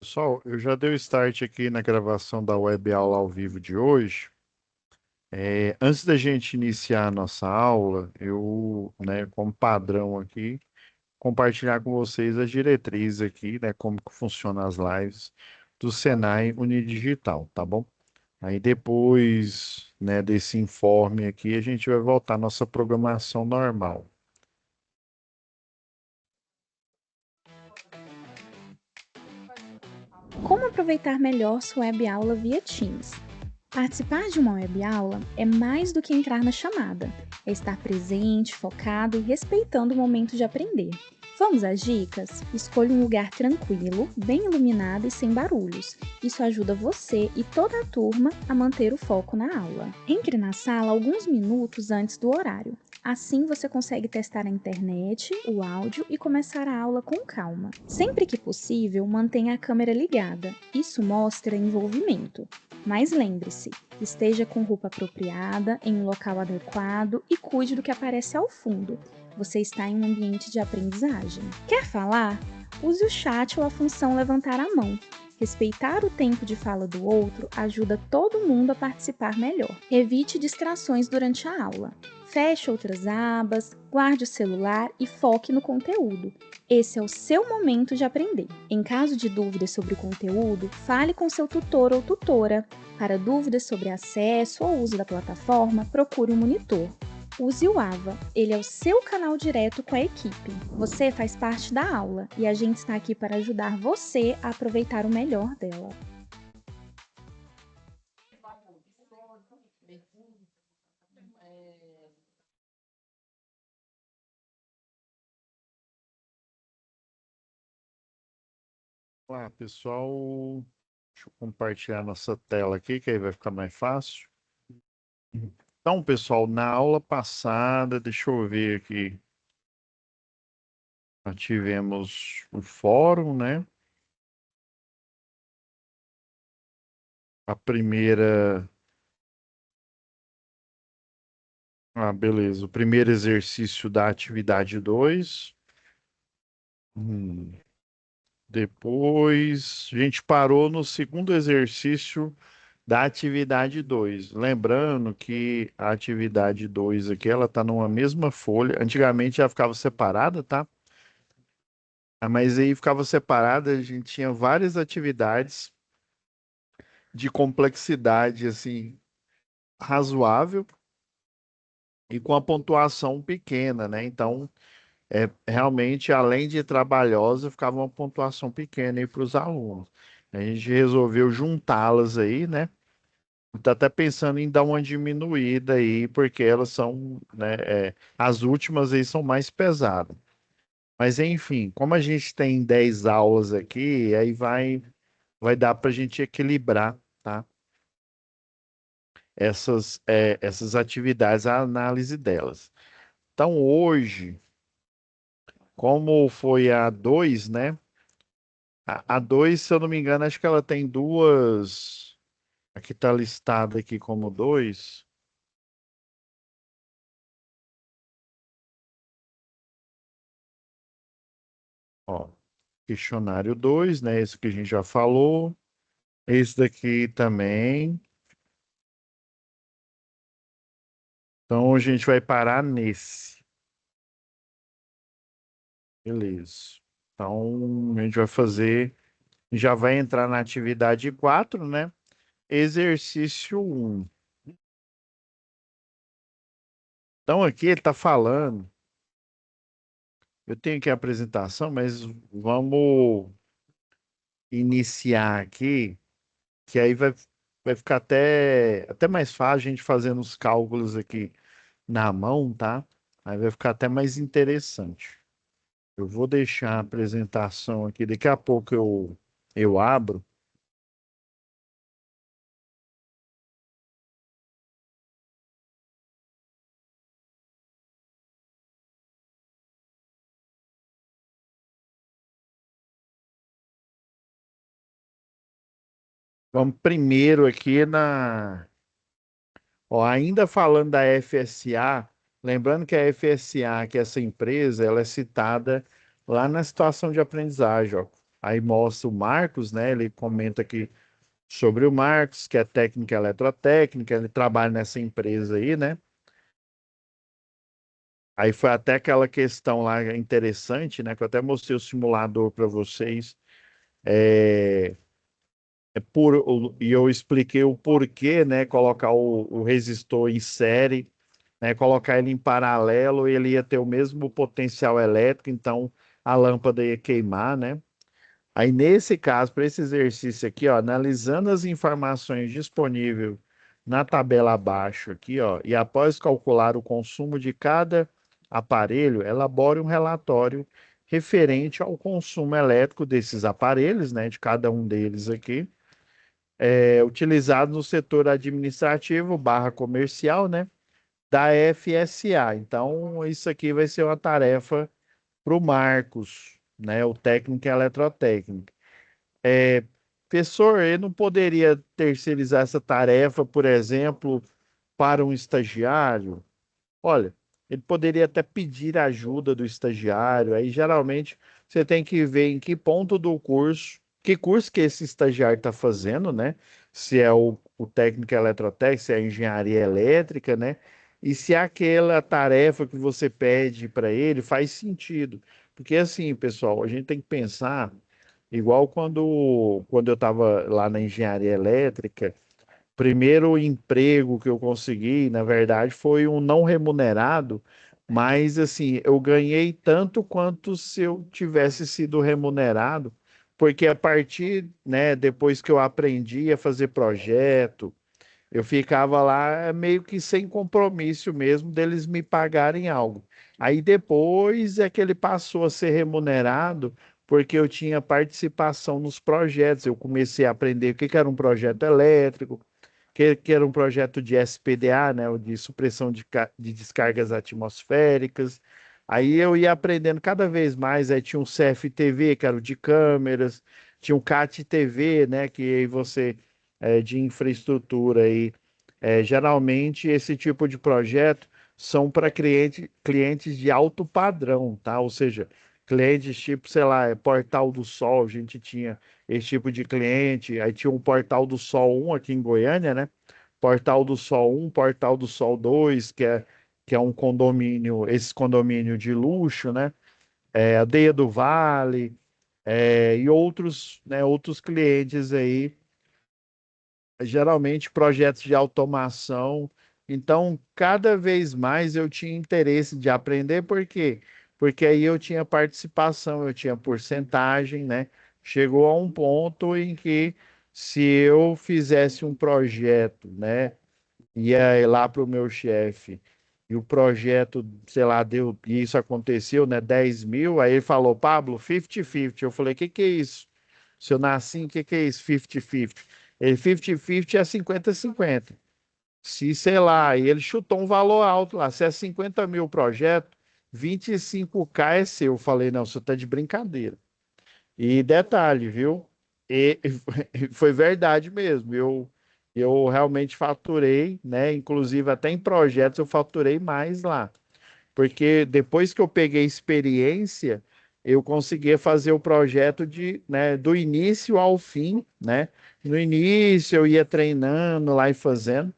Pessoal, eu já dei o start aqui na gravação da web aula ao vivo de hoje. Antes da gente iniciar a nossa aula, eu, né, como padrão aqui, compartilhar com vocês as diretrizes aqui, né, como que funcionam as lives do Senai Unidigital, tá bom? Aí depois, né, desse informe aqui, a gente vai voltar à nossa programação normal. Como aproveitar melhor sua web aula via Teams? Participar de uma web aula é mais do que entrar na chamada, é estar presente, focado e respeitando o momento de aprender. Vamos às dicas? Escolha um lugar tranquilo, bem iluminado e sem barulhos. Isso ajuda você e toda a turma a manter o foco na aula. Entre na sala alguns minutos antes do horário. Assim você consegue testar a internet, o áudio e começar a aula com calma. Sempre que possível, mantenha a câmera ligada. Isso mostra envolvimento. Mas lembre-se, esteja com roupa apropriada, em um local adequado e cuide do que aparece ao fundo. Você está em um ambiente de aprendizagem. Quer falar? Use o chat ou a função levantar a mão. Respeitar o tempo de fala do outro ajuda todo mundo a participar melhor. Evite distrações durante a aula. Feche outras abas, guarde o celular e foque no conteúdo. Esse é o seu momento de aprender. Em caso de dúvidas sobre o conteúdo, fale com seu tutor ou tutora. Para dúvidas sobre acesso ou uso da plataforma, procure um monitor. Use o AVA, ele é o seu canal direto com a equipe. Você faz parte da aula e a gente está aqui para ajudar você a aproveitar o melhor dela. Olá, pessoal. Deixa eu compartilhar nossa tela aqui, que aí vai ficar mais fácil. Então, pessoal, na aula passada, deixa eu ver aqui, nós tivemos o fórum, né? A primeira. Ah, beleza. O primeiro exercício da atividade 2. Depois, a gente parou no segundo exercício da atividade 2. Lembrando que a atividade 2 aqui, ela tá numa mesma folha. Antigamente ela ficava separada, tá? Mas aí ficava separada, a gente tinha várias atividades de complexidade assim razoável e com a pontuação pequena, né? Então, realmente, além de trabalhosa, ficava uma pontuação pequena aí para os alunos. A gente resolveu juntá-las aí, né? Tá até pensando em dar uma diminuída aí, porque elas são, né? As últimas aí são mais pesadas. Mas enfim, como a gente tem 10 aulas aqui, aí vai dar para a gente equilibrar, tá? Essas atividades, a análise delas. Então, hoje, como foi a 2, né? A 2, se eu não me engano, acho que ela tem duas. Aqui está listada aqui como 2. Ó, questionário 2, né? Esse que a gente já falou. Esse daqui também. Então, a gente vai parar nesse. Beleza. Então, a gente vai fazer. Já vai entrar na atividade 4, né? Exercício 1. Então, aqui ele está falando. Eu tenho aqui a apresentação, mas vamos iniciar aqui, que aí vai ficar até mais fácil a gente fazendo os cálculos aqui na mão, tá? Aí vai ficar até mais interessante. Eu vou deixar a apresentação aqui, daqui a pouco eu abro. Vamos primeiro aqui Ó, ainda falando da FSA, lembrando que a FSA, que é essa empresa, ela é citada lá na situação de aprendizagem, ó. Aí mostra o Marcos, né? Ele comenta aqui sobre o Marcos, que é técnico em eletrotécnica, ele trabalha nessa empresa aí, né? Aí foi até aquela questão lá interessante, né? Que eu até mostrei o simulador para vocês. É, e eu expliquei o porquê, né? Colocar o resistor em série, né? Colocar ele em paralelo, ele ia ter o mesmo potencial elétrico, então a lâmpada ia queimar, né? Aí, nesse caso, para esse exercício aqui, ó, analisando as informações disponíveis na tabela abaixo aqui, ó, e após calcular o consumo de cada aparelho, elabore um relatório referente ao consumo elétrico desses aparelhos, né, de cada um deles aqui, utilizado no setor administrativo barra comercial, né, da FSA. Então, isso aqui vai ser uma tarefa para o Marcos, né, o técnico em eletrotécnica. Professor, ele não poderia terceirizar essa tarefa, por exemplo, para um estagiário? Olha, ele poderia até pedir ajuda do estagiário. Aí, geralmente, você tem que ver em que ponto do curso, que curso que esse estagiário está fazendo, né? Se é o técnico eletrotécnico, se é a engenharia elétrica, né? E se aquela tarefa que você pede para ele faz sentido. Porque, assim, pessoal, a gente tem que pensar. Igual quando eu estava lá na engenharia elétrica, primeiro emprego que eu consegui, na verdade, foi um não remunerado, mas assim, eu ganhei tanto quanto se eu tivesse sido remunerado, porque a partir, né, depois que eu aprendi a fazer projeto, eu ficava lá meio que sem compromisso mesmo deles me pagarem algo. Aí depois é que ele passou a ser remunerado porque eu tinha participação nos projetos. Eu comecei a aprender o que que era um projeto elétrico, que era um projeto de SPDA, né, o de supressão de descargas atmosféricas. Aí eu ia aprendendo cada vez mais. Aí tinha um CFTV, que era o de câmeras, tinha um CAT-TV, né, que aí você de infraestrutura aí. Geralmente esse tipo de projeto são para clientes de alto padrão, tá? Ou seja, clientes tipo, sei lá, Portal do Sol, a gente tinha esse tipo de cliente. Aí tinha um Portal do Sol 1 aqui em Goiânia, né? Portal do Sol 1, Portal do Sol 2, que é um condomínio, esse condomínio de luxo, né? Aldeia do Vale, e outros, né, outros clientes aí, geralmente projetos de automação. Então, cada vez mais eu tinha interesse de aprender, por quê? Porque aí eu tinha participação, eu tinha porcentagem, né? Chegou a um ponto em que se eu fizesse um projeto, né, ia lá para o meu chefe e o projeto, sei lá, deu, e isso aconteceu, né, 10 mil, aí ele falou, Pablo, 50-50. Eu falei, que é isso? Se eu nasci, que é isso, 50-50? Ele, 50-50 é 50-50. Se, sei lá, e ele chutou um valor alto lá, se é 50 mil o projeto, 25K é seu. Eu falei, não, você está de brincadeira. E detalhe, viu? E foi verdade mesmo. Eu realmente faturei, né? Inclusive, até em projetos eu faturei mais lá. Porque depois que eu peguei experiência, eu conseguia fazer o projeto né, do início ao fim, né? No início eu ia treinando lá e fazendo.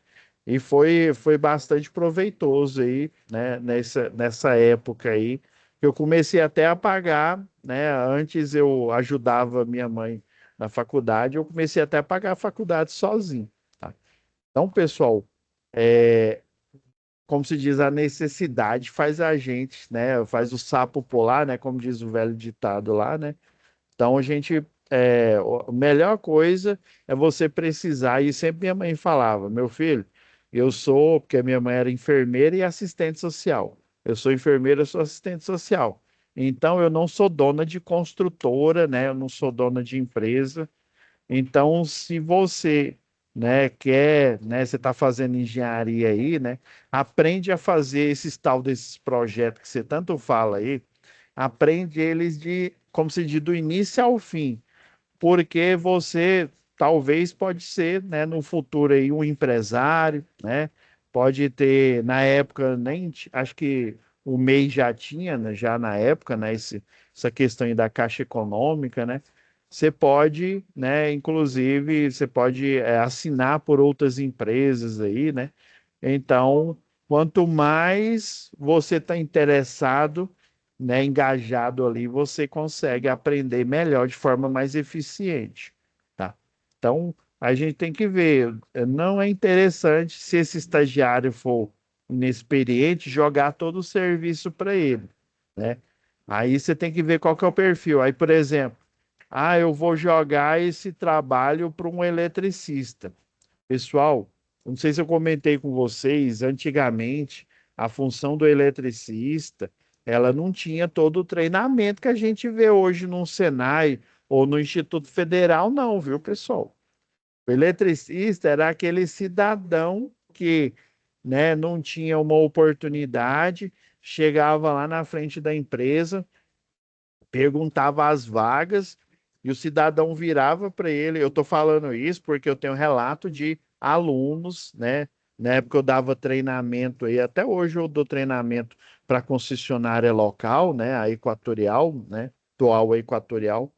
E foi bastante proveitoso aí, né, nessa época aí, que eu comecei até a pagar, né, antes eu ajudava minha mãe na faculdade, eu comecei até a pagar a faculdade sozinho, tá? Então, pessoal, é, como se diz, a necessidade faz a gente, né, faz o sapo pular, né, como diz o velho ditado lá, né? Então a gente a melhor coisa é você precisar, e sempre minha mãe falava, meu filho, eu sou, porque a minha mãe era enfermeira e assistente social. Eu sou enfermeira, eu sou assistente social. Então eu não sou dona de construtora, né? Eu não sou dona de empresa. Então, se você, né, quer, né, você está fazendo engenharia aí, né, aprende a fazer esses tal desses projetos que você tanto fala aí, aprende eles como se diz, do início ao fim, porque você talvez pode ser, né, no futuro aí um empresário, né, pode ter, na época, acho que o MEI já tinha, né, já na época, né, essa questão aí da Caixa Econômica, né, você pode, né, inclusive, você pode assinar por outras empresas aí, né? Então, quanto mais você está interessado, né, engajado ali, você consegue aprender melhor, de forma mais eficiente, tá? Então, a gente tem que ver, não é interessante se esse estagiário for inexperiente, jogar todo o serviço para ele, né? Aí você tem que ver qual que é o perfil. Aí, por exemplo, eu vou jogar esse trabalho para um eletricista. Pessoal, não sei se eu comentei com vocês, antigamente a função do eletricista, ela não tinha todo o treinamento que a gente vê hoje no Senai ou no Instituto Federal, não, viu, pessoal? O eletricista era aquele cidadão que, né, não tinha uma oportunidade, chegava lá na frente da empresa, perguntava as vagas e o cidadão virava para ele. Eu estou falando isso porque eu tenho relato de alunos, né? Na época eu dava treinamento aí, até hoje eu dou treinamento para concessionária local, né? A Equatorial, né? Atual Equatorial.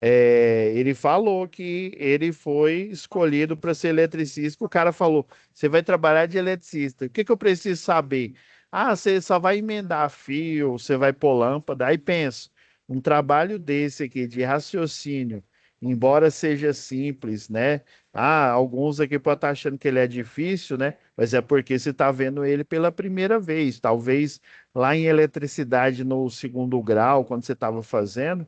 Ele falou que ele foi escolhido para ser eletricista. O cara falou: você vai trabalhar de eletricista. O que que eu preciso saber? Você só vai emendar fio, você vai pôr lâmpada. Aí pensa, um trabalho desse aqui de raciocínio, embora seja simples, né? Alguns aqui podem estar achando que ele é difícil, né? Mas é porque você está vendo ele pela primeira vez. Talvez lá em eletricidade no segundo grau, quando você estava fazendo.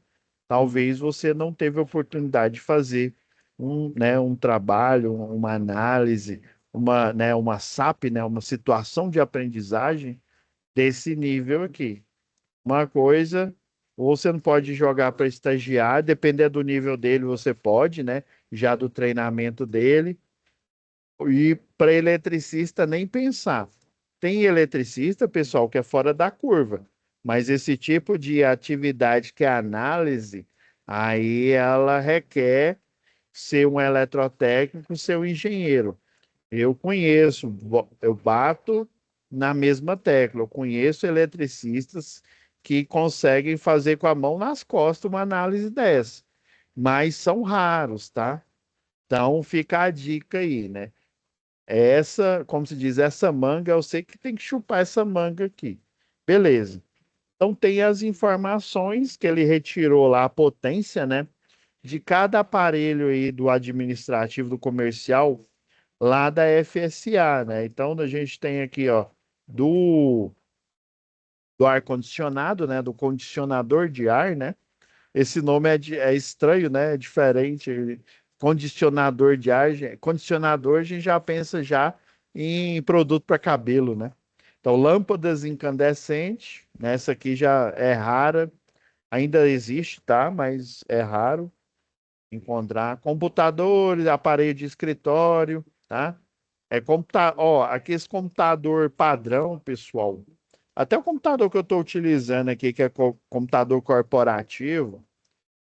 Talvez você não teve a oportunidade de fazer né, um trabalho, uma análise, uma SAP, né, uma situação de aprendizagem desse nível aqui. Uma coisa, ou você não pode jogar para estagiar, dependendo do nível dele, você pode, né? Já do treinamento dele. E para eletricista, nem pensar. Tem eletricista, pessoal, que é fora da curva, mas esse tipo de atividade que é análise, aí ela requer ser um eletrotécnico, ser um engenheiro. Eu conheço, eu bato na mesma tecla, eu conheço eletricistas que conseguem fazer com a mão nas costas uma análise dessa, mas são raros, tá? Então fica a dica aí, né? Essa, como se diz, essa manga, eu sei que tem que chupar essa manga aqui. Beleza. Então tem as informações que ele retirou lá, a potência, né? De cada aparelho aí do administrativo, do comercial, lá da FSA, né? Então a gente tem aqui, ó, do, do ar-condicionado, né? Do condicionador de ar, né? Esse nome é estranho, né? É diferente. Condicionador de ar, condicionador, a gente já pensa já em produto para cabelo, né? Então, lâmpadas incandescentes, né? Essa aqui já é rara, ainda existe, tá? Mas é raro encontrar. Computadores, aparelho de escritório, tá? Aqui esse computador padrão, pessoal. Até o computador que eu estou utilizando aqui, que é computador corporativo,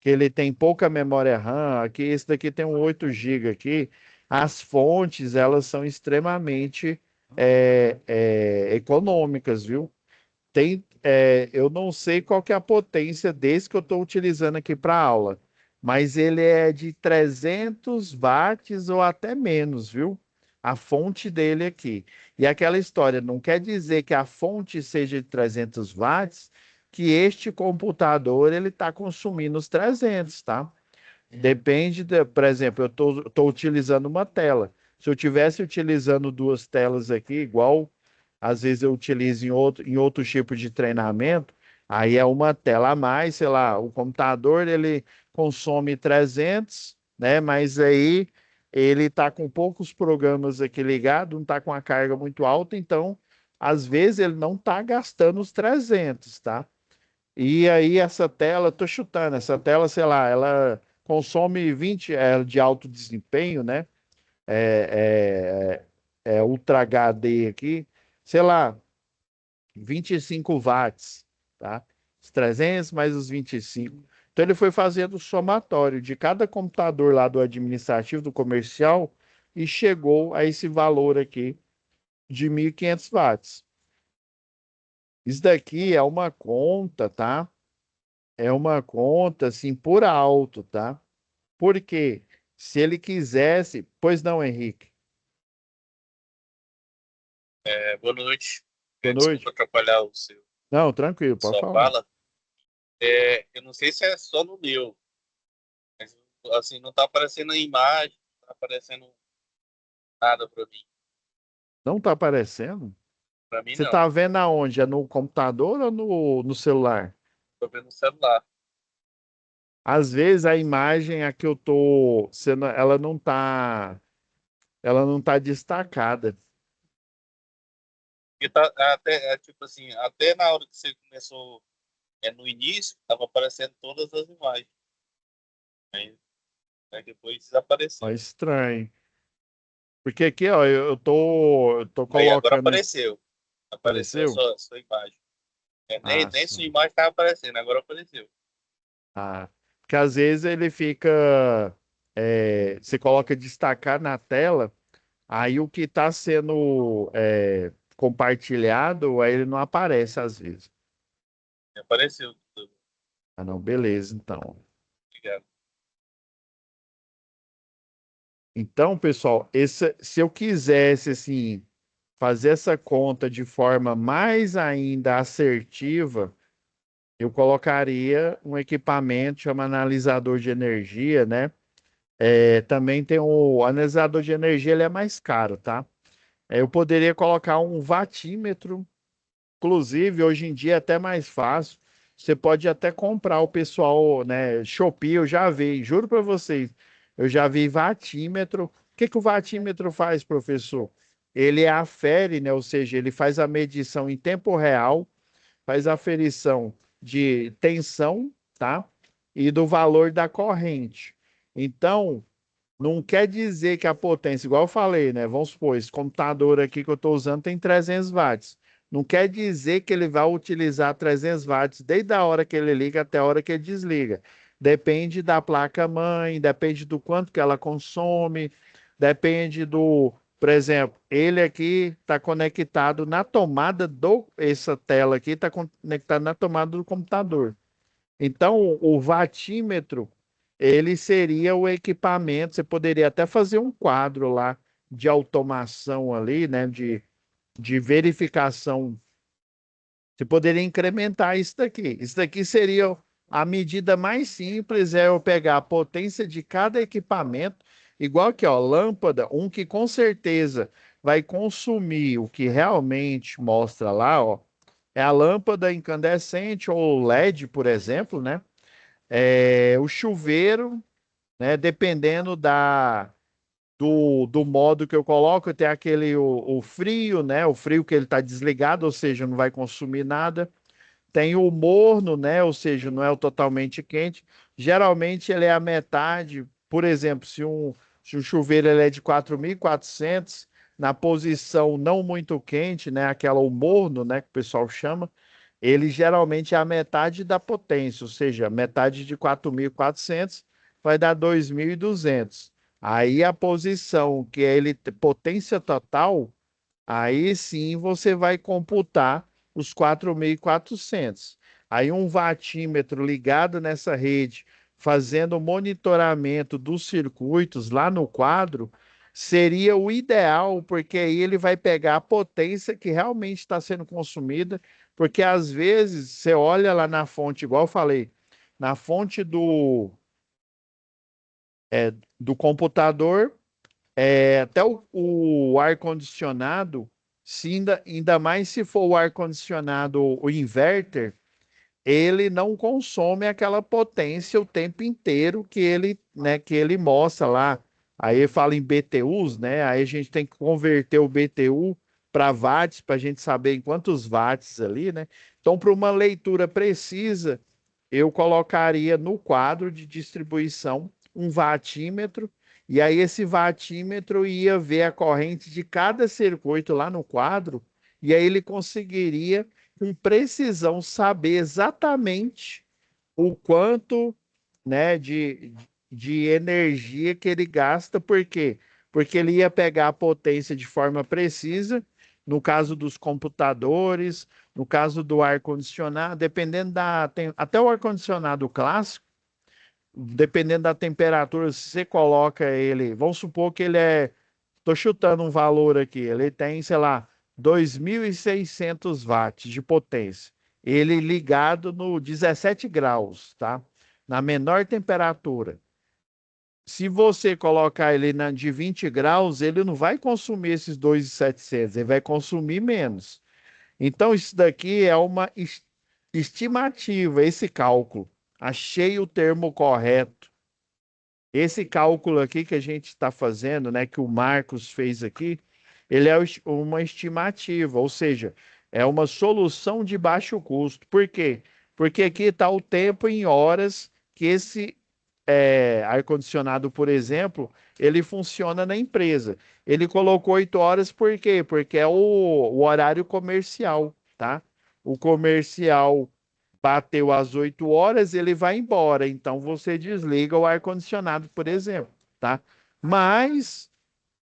que ele tem pouca memória RAM, aqui esse daqui tem um 8 GB aqui. As fontes, elas são extremamente econômicas, viu? Eu não sei qual que é a potência desse que eu estou utilizando aqui para aula, mas ele é de 300 watts ou até menos, viu? A fonte dele aqui. E aquela história, não quer dizer que a fonte seja de 300 watts, que este computador ele está consumindo os 300, tá? Depende, por exemplo, eu estou utilizando uma tela. Se eu tivesse utilizando duas telas aqui, igual às vezes eu utilizo em outro tipo de treinamento, aí é uma tela a mais, sei lá, o computador ele consome 300, né? Mas aí ele está com poucos programas aqui ligados, não está com a carga muito alta, então às vezes ele não está gastando os 300, tá? E aí essa tela, tô chutando, essa tela, sei lá, ela consome 20 de alto desempenho, né? É, Ultra HD aqui, sei lá, 25 watts, tá? Os 300 mais os 25. Então ele foi fazendo o somatório de cada computador lá do administrativo, do comercial, e chegou a esse valor aqui de 1.500 watts. Isso daqui é uma conta, tá? É uma conta assim por alto, tá? Porque se ele quisesse, pois não, Henrique. Boa noite. Boa Desculpa noite. atrapalhar Não, tranquilo, pode sua falar. fala. Eu não sei se é só no meu, mas assim, não tá aparecendo a imagem, não tá aparecendo nada para mim. Não tá aparecendo? Para mim, Você não. tá vendo aonde? É no computador ou no celular? Tô vendo no celular. Às vezes a imagem a que eu tô, ela não tá destacada. E tá, tipo assim, até na hora que você começou, no início, tava aparecendo todas as imagens. Aí depois Ó, desapareceu. estranho. Porque aqui, ó, eu tô Aí agora colocando aqui. apareceu. Apareceu a Apareceu? sua imagem. Ah, Nem sua sim. imagem estava aparecendo, agora apareceu. Ah, porque às vezes ele fica, você coloca destacar na tela, aí o que está sendo compartilhado, aí ele não aparece às vezes. Apareceu tudo. Ah, não, beleza, então. Obrigado. Então, pessoal, se eu quisesse, assim, fazer essa conta de forma mais ainda assertiva, eu colocaria um equipamento chama analisador de energia, né? Também tem o analisador de energia, ele é mais caro, tá? Eu poderia colocar um watímetro, inclusive hoje em dia é até mais fácil. Você pode até comprar o pessoal, né? Shopee, eu já vi, juro para vocês, eu já vi watímetro. O que que o watímetro faz, professor? Ele afere, né? Ou seja, ele faz a medição em tempo real, faz a aferição de tensão, tá? E do valor da corrente. Então, não quer dizer que a potência, igual eu falei, né? Vamos supor, esse computador aqui que eu estou usando tem 300 watts. Não quer dizer que ele vai utilizar 300 watts desde a hora que ele liga até a hora que ele desliga. Depende da placa-mãe, depende do quanto que ela consome, depende do, por exemplo, ele aqui está conectado na tomada essa tela aqui está conectada na tomada do computador. Então, o watímetro, ele seria o equipamento, você poderia até fazer um quadro lá de automação ali, né, de verificação. Você poderia incrementar isso daqui. Isso daqui seria a medida mais simples, é eu pegar a potência de cada equipamento, igual que, ó, lâmpada, um que com certeza vai consumir o que realmente mostra lá, ó, é a lâmpada incandescente ou LED, por exemplo, né? O chuveiro, né? Dependendo do modo que eu coloco, tem aquele o frio, né? O frio que ele está desligado, ou seja, não vai consumir nada. Tem o morno, né? Ou seja, não é o totalmente quente. Geralmente ele é a metade. Por exemplo, se um chuveiro ele é de 4.400 na posição não muito quente, né? Aquela o morno, né? Que o pessoal chama, ele geralmente é a metade da potência, ou seja, metade de 4.400 vai dar 2.200. Aí a posição que é ele potência total, aí sim você vai computar os 4.400. Aí um vatímetro ligado nessa rede, fazendo o monitoramento dos circuitos lá no quadro, seria o ideal, porque aí ele vai pegar a potência que realmente está sendo consumida, porque às vezes você olha lá na fonte, igual eu falei, na fonte do computador, até o ar-condicionado, se ainda mais se for o ar-condicionado, o inverter, ele não consome aquela potência o tempo inteiro que ele, né, que ele mostra lá. Aí fala em BTUs, né? Aí a gente tem que converter o BTU para watts para a gente saber em quantos watts ali, né? Então, para uma leitura precisa, eu colocaria no quadro de distribuição um watímetro, e aí esse watímetro ia ver a corrente de cada circuito lá no quadro, e aí ele conseguiria com precisão saber exatamente o quanto, né, de energia que ele gasta, por quê? Porque ele ia pegar a potência de forma precisa, no caso dos computadores, no caso do ar-condicionado, dependendo até o ar-condicionado clássico, dependendo da temperatura, se você coloca ele, vamos supor que ele é, tô chutando um valor aqui, ele tem, sei lá, 2.600 watts de potência. Ele ligado no 17 graus, tá? Na menor temperatura. Se você colocar ele de 20 graus, ele não vai consumir esses 2.700, ele vai consumir menos. Então, isso daqui é uma estimativa, esse cálculo. Achei o termo correto. Esse cálculo aqui que a gente está fazendo, né, que o Marcos fez aqui, ele é uma estimativa, ou seja, é uma solução de baixo custo. Por quê? Porque aqui está o tempo em horas que esse ar-condicionado, por exemplo, ele funciona na empresa. Ele colocou 8 horas, por quê? Porque é o horário comercial, tá? O comercial bateu às 8 horas, ele vai embora. Então você desliga o ar-condicionado, por exemplo, tá? Mas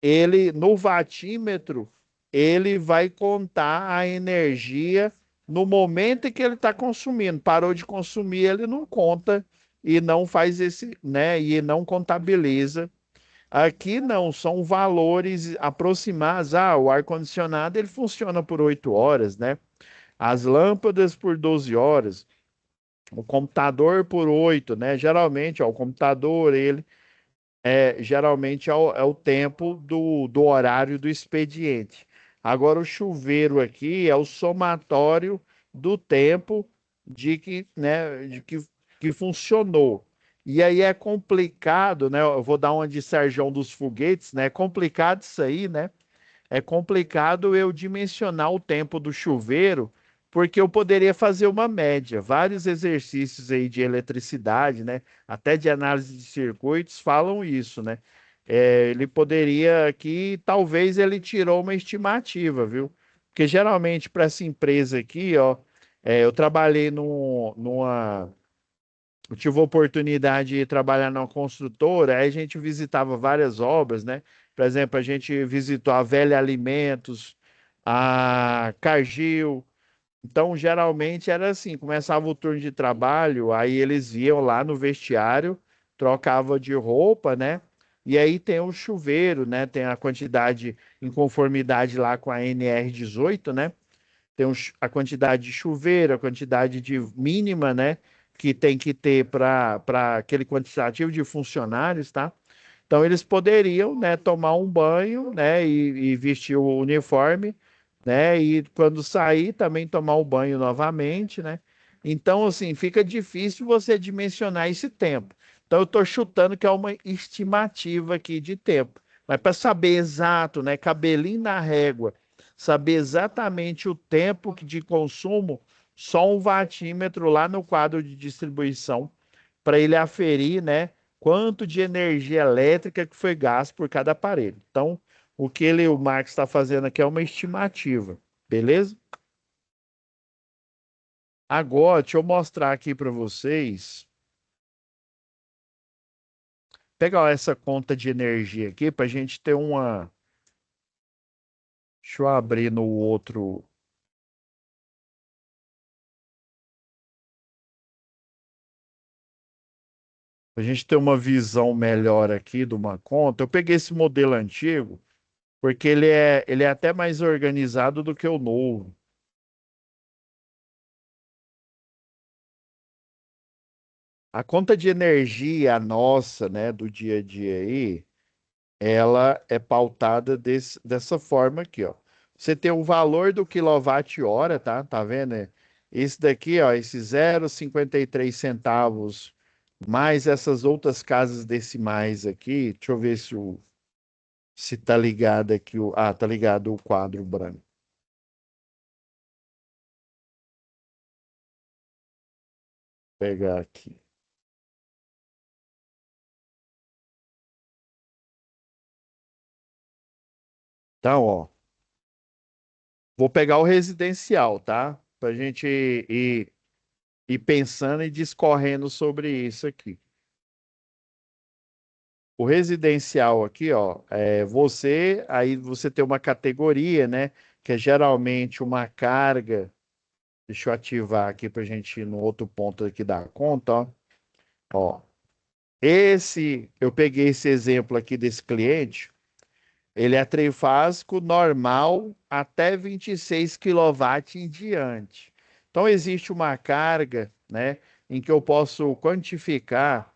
ele, no watímetro, ele vai contar a energia no momento em que ele está consumindo. Parou de consumir, ele não conta e não faz esse, né? E não contabiliza. Aqui não, são valores aproximados. Ah, o ar-condicionado ele funciona por 8 horas, né? As lâmpadas por 12 horas, o computador por 8, né? Geralmente, ó, o computador, ele geralmente é o tempo do horário do expediente. Agora, o chuveiro aqui é o somatório do tempo que funcionou. E aí é complicado, né? Eu vou dar uma de Serjão dos Foguetes, né? É complicado isso aí, né? É complicado eu dimensionar o tempo do chuveiro, porque eu poderia fazer uma média. Vários exercícios aí de eletricidade, né? Até de análise de circuitos falam isso, né? Ele poderia aqui, talvez ele tirou uma estimativa, viu? Porque geralmente para essa empresa aqui, ó, eu trabalhei eu tive a oportunidade de trabalhar numa construtora, aí a gente visitava várias obras, né? Por exemplo, a gente visitou a Velha Alimentos, a Cargill. Então, geralmente era assim, começava o turno de trabalho, aí eles iam lá no vestiário, trocava de roupa, né? E aí tem o chuveiro, né? Tem a quantidade em conformidade lá com a NR18, né? Tem a quantidade de chuveiro, a quantidade de mínima, né, que tem que ter para aquele quantitativo de funcionários, tá? Então eles poderiam, né, tomar um banho, né, e vestir o uniforme, né, e quando sair também tomar o banho novamente, né? Então assim, fica difícil você dimensionar esse tempo. Então eu estou chutando que é uma estimativa aqui de tempo. Mas para saber exato, né, cabelinho na régua, saber exatamente o tempo de consumo, só um watímetro lá no quadro de distribuição para ele aferir, né, quanto de energia elétrica que foi gasto por cada aparelho. Então, o Marx está fazendo aqui é uma estimativa, beleza? Agora, deixa eu mostrar aqui para vocês. Pegar essa conta de energia aqui para a gente ter uma. Deixa eu abrir no outro. Para a gente ter uma visão melhor aqui de uma conta. Eu peguei esse modelo antigo porque ele é até mais organizado do que o novo. A conta de energia nossa, né, do dia a dia aí, ela é pautada dessa forma aqui, ó. Você tem o valor do quilowatt-hora, tá? Tá vendo? Esse daqui, ó, esse 0,53 centavos, mais essas outras casas decimais aqui. Deixa eu ver se tá ligado aqui tá ligado o quadro branco. Vou pegar aqui. Então, ó, vou pegar o residencial, tá? Pra gente ir pensando e discorrendo sobre isso aqui. O residencial aqui, ó, aí você tem uma categoria, né, que é geralmente uma carga. Deixa eu ativar aqui para a gente ir no outro ponto aqui da conta, ó. Ó, Eu peguei esse exemplo aqui desse cliente, ele é trifásico normal até 26 kW em diante. Então, existe uma carga, né, em que eu posso quantificar.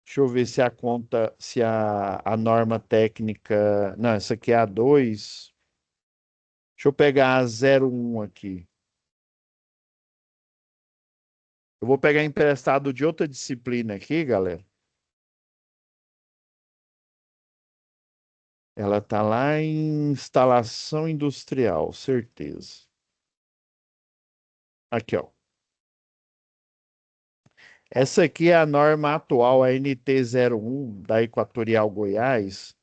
Deixa eu ver se a conta, se a norma técnica. Não, essa aqui é a 2. Deixa eu pegar a 01 aqui. Eu vou pegar emprestado de outra disciplina aqui, galera. Ela tá lá em instalação industrial, certeza. Aqui, ó. Essa aqui é a norma atual, a NT01 da Equatorial Goiás.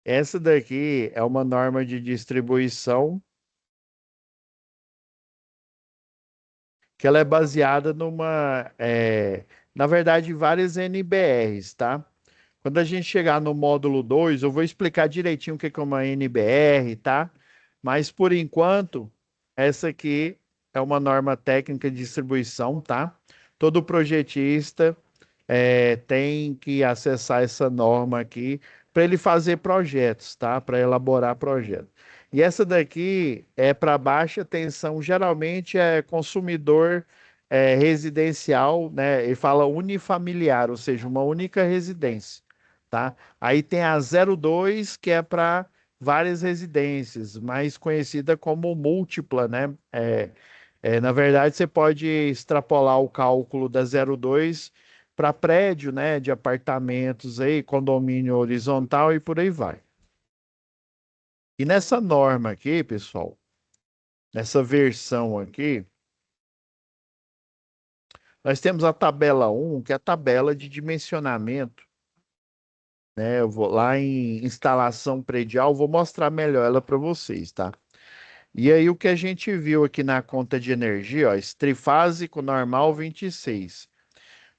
Essa daqui é uma norma de distribuição que ela é baseada na verdade, várias NBRs, tá? Quando a gente chegar no módulo 2, eu vou explicar direitinho o que é uma NBR, tá? Mas por enquanto, essa aqui é uma norma técnica de distribuição, tá? Todo projetista tem que acessar essa norma aqui para ele fazer projetos, tá? Para elaborar projetos. E essa daqui é para baixa tensão, geralmente é consumidor residencial, né? Ele fala unifamiliar, ou seja, uma única residência, tá? Aí tem a 02, que é para várias residências, mais conhecida como múltipla, né? Na verdade, você pode extrapolar o cálculo da 02 para prédio, né, de apartamentos aí, condomínio horizontal e por aí vai. E nessa norma aqui, pessoal, nessa versão aqui, nós temos a tabela 1, que é a tabela de dimensionamento, né? Eu vou lá em instalação predial, vou mostrar melhor ela para vocês, tá? E aí o que a gente viu aqui na conta de energia, ó, esse trifásico normal 26.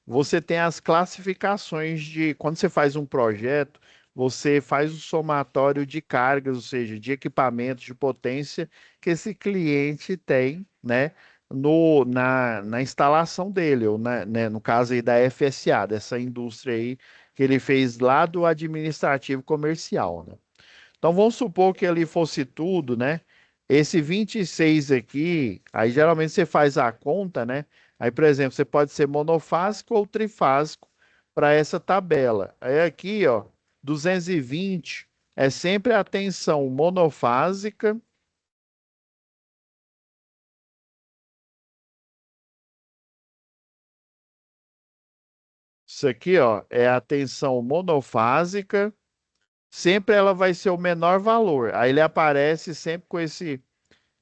Você tem as classificações de quando você faz um projeto, você faz o somatório de cargas, ou seja, de equipamentos de potência que esse cliente tem, né, na instalação dele, ou né, no caso aí da FSA, dessa indústria aí que ele fez lá do administrativo comercial, né? Então vamos supor que ali fosse tudo, né? Esse 26 aqui, aí geralmente você faz a conta, né? Aí, por exemplo, você pode ser monofásico ou trifásico para essa tabela. Aí aqui, ó, 220 é sempre a tensão monofásica. Isso aqui, ó, é a tensão monofásica. Sempre ela vai ser o menor valor. Aí ele aparece sempre com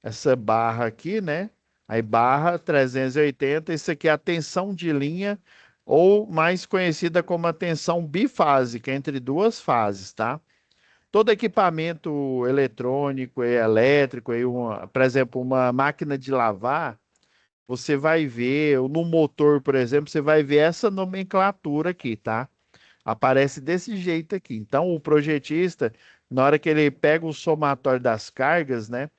essa barra aqui, né? Aí barra 380, isso aqui é a tensão de linha, ou mais conhecida como a tensão bifásica, entre duas fases, tá? Todo equipamento eletrônico e elétrico, por exemplo, uma máquina de lavar, você vai ver, ou no motor, por exemplo, você vai ver essa nomenclatura aqui, tá? Aparece desse jeito aqui. Então, o projetista, na hora que ele pega o somatório das cargas, né?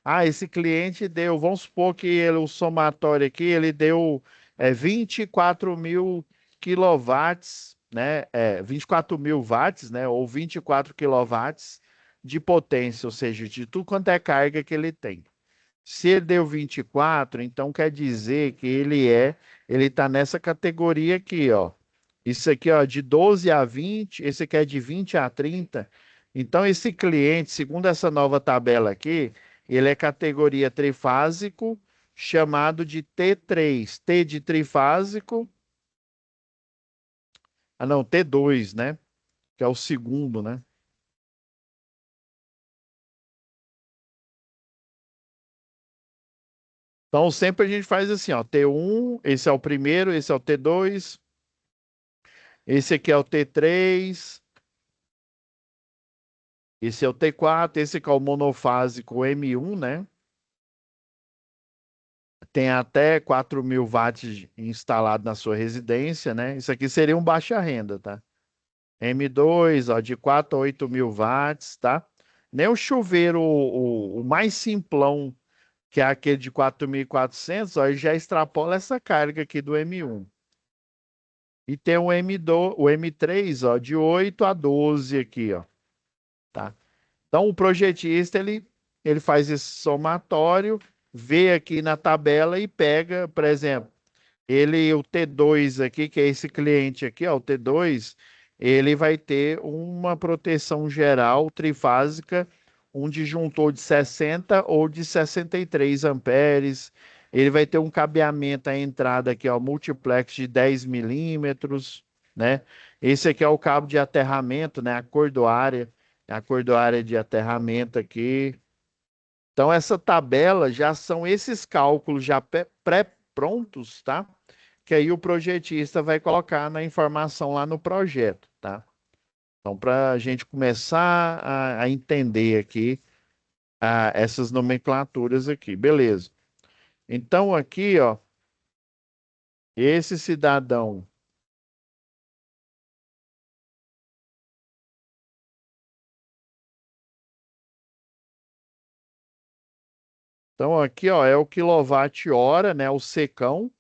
Ah, esse cliente deu, vamos supor que o somatório aqui, ele deu 24 mil quilowatts, né? 24 mil watts, né? Ou 24 quilowatts de potência, ou seja, de tudo quanto é carga que ele tem. Se ele deu 24, então quer dizer que ele está nessa categoria aqui, ó. Isso aqui, ó, de 12 a 20, esse aqui é de 20 a 30. Então, esse cliente, segundo essa nova tabela aqui, ele é categoria trifásico, chamado de T3. T de trifásico. Ah, não, T2, né? Que é o segundo, né? Então, sempre a gente faz assim, ó, T1, esse é o primeiro, esse é o T2, esse aqui é o T3, esse é o T4, esse aqui é o monofásico M1, né? Tem até 4.000 watts instalado na sua residência, né? Isso aqui seria um baixa renda, tá? M2, ó, de 4 a 8.000 watts, tá? Nem o chuveiro, o mais simplão que é aquele de 4.400, ó, ele já extrapola essa carga aqui do M1. E tem o M2, o M3, ó, de 8 a 12 aqui, ó, tá? Então, o projetista, ele faz esse somatório, vê aqui na tabela e pega, por exemplo, o T2 aqui, que é esse cliente aqui, ó, o T2, ele vai ter uma proteção geral trifásica, um disjuntor de 60 ou de 63 amperes. Ele vai ter um cabeamento à entrada aqui, ó, multiplex de 10 milímetros, né? Esse aqui é o cabo de aterramento, né? A cordoária de aterramento aqui. Então, essa tabela já são esses cálculos já pré-prontos, tá? Que aí o projetista vai colocar na informação lá no projeto, tá? Então, para a gente começar a entender aqui essas nomenclaturas aqui, beleza. Então, aqui, ó, esse cidadão, então aqui, ó, é o quilowatt-hora, né, o secão.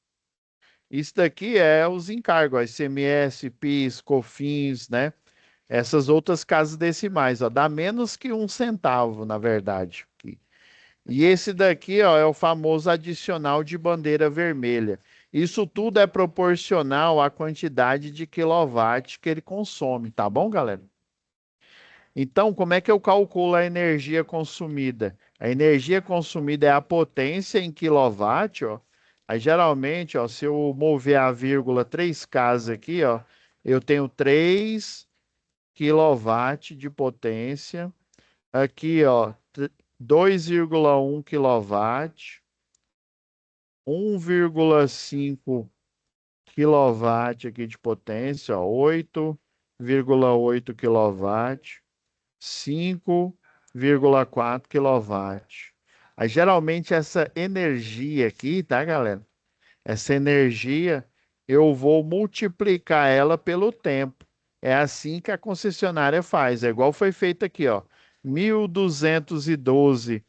Isso daqui é os encargos, ó, ICMS, PIS, COFINS, né? Essas outras casas decimais, ó, dá menos que 1 centavo, na verdade. Aqui. E esse daqui, ó, é o famoso adicional de bandeira vermelha. Isso tudo é proporcional à quantidade de quilowatt que ele consome, tá bom, galera? Então, como é que eu calculo a energia consumida? A energia consumida é a potência em quilowatt, ó. Aí, geralmente, ó, se eu mover a vírgula 3 casas aqui, ó, eu tenho 3 quilowatt de potência. Aqui, ó, 2,1 quilowatt, 1,5 quilowatt aqui de potência, ó, 8,8 quilowatt, 5,4 quilowatt. Aí, geralmente, essa energia aqui, tá, galera? Essa energia, eu vou multiplicar ela pelo tempo. É assim que a concessionária faz. É igual foi feito aqui, ó. 1.212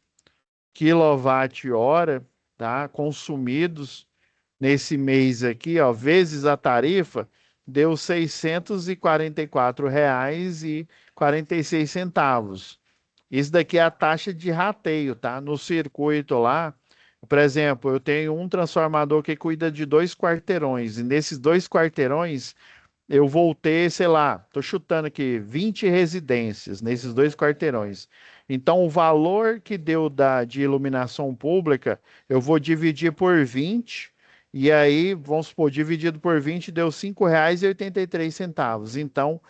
quilowatt-hora, tá? Consumidos nesse mês aqui, ó, vezes a tarifa, deu R$ 644,46. Isso daqui é a taxa de rateio, tá? No circuito lá, por exemplo, eu tenho um transformador que cuida de 2 quarteirões, e nesses 2 quarteirões eu vou ter, sei lá, tô chutando aqui, 20 residências nesses 2 quarteirões. Então, o valor que deu de iluminação pública, eu vou dividir por 20, e aí, vamos supor, dividido por 20 deu R$ 5,83. Então,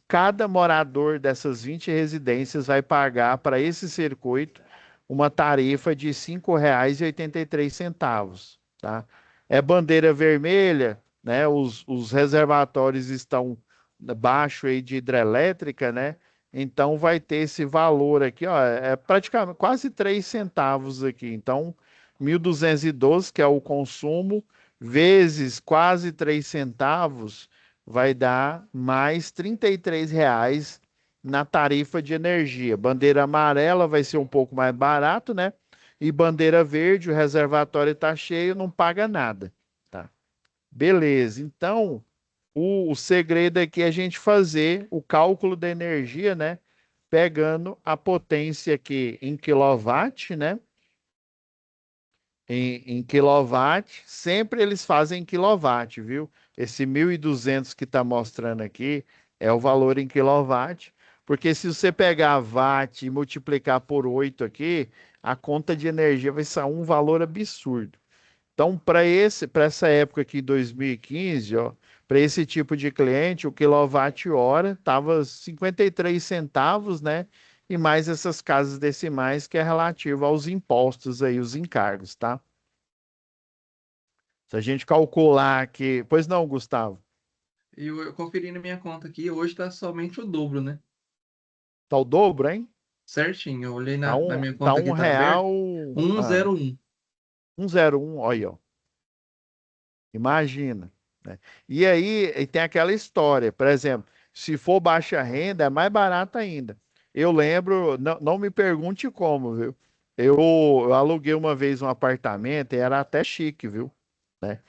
cada morador dessas 20 residências vai pagar para esse circuito uma tarifa de R$ 5,83, tá? É bandeira vermelha, né? Os reservatórios estão baixo aí de hidrelétrica, né? Então vai ter esse valor aqui, ó, é praticamente quase 3 centavos aqui. Então, 1.212, que é o consumo, vezes quase 3 centavos, vai dar mais R$ 33 na tarifa de energia. Bandeira amarela vai ser um pouco mais barato, né? E bandeira verde, o reservatório está cheio, não paga nada, tá? Beleza. Então, o segredo aqui é a gente fazer o cálculo da energia, né? Pegando a potência aqui em quilowatt, né? Em quilowatt, sempre eles fazem em quilowatt, viu? Esse 1.200 que está mostrando aqui é o valor em quilowatt, porque se você pegar watt e multiplicar por 8 aqui, a conta de energia vai ser um valor absurdo. Então, para essa época aqui, 2015, ó, para esse tipo de cliente, o quilowatt-hora estava 53 centavos, né? E mais essas casas decimais que é relativo aos impostos aí, os encargos, tá? Se a gente calcular aqui. Pois não, Gustavo? E eu conferi na minha conta aqui, hoje tá somente o dobro, né? Tá o dobro, hein? Certinho, eu olhei Tá na minha tá conta um aqui, tá aberto. real. Ah, 101. 1,01, olha aí, ó. Imagina, né? E aí e tem aquela história, por exemplo, se for baixa renda, é mais barato ainda. Eu lembro, não, não me pergunte como, viu? eu aluguei uma vez um apartamento e era até chique, viu? Né?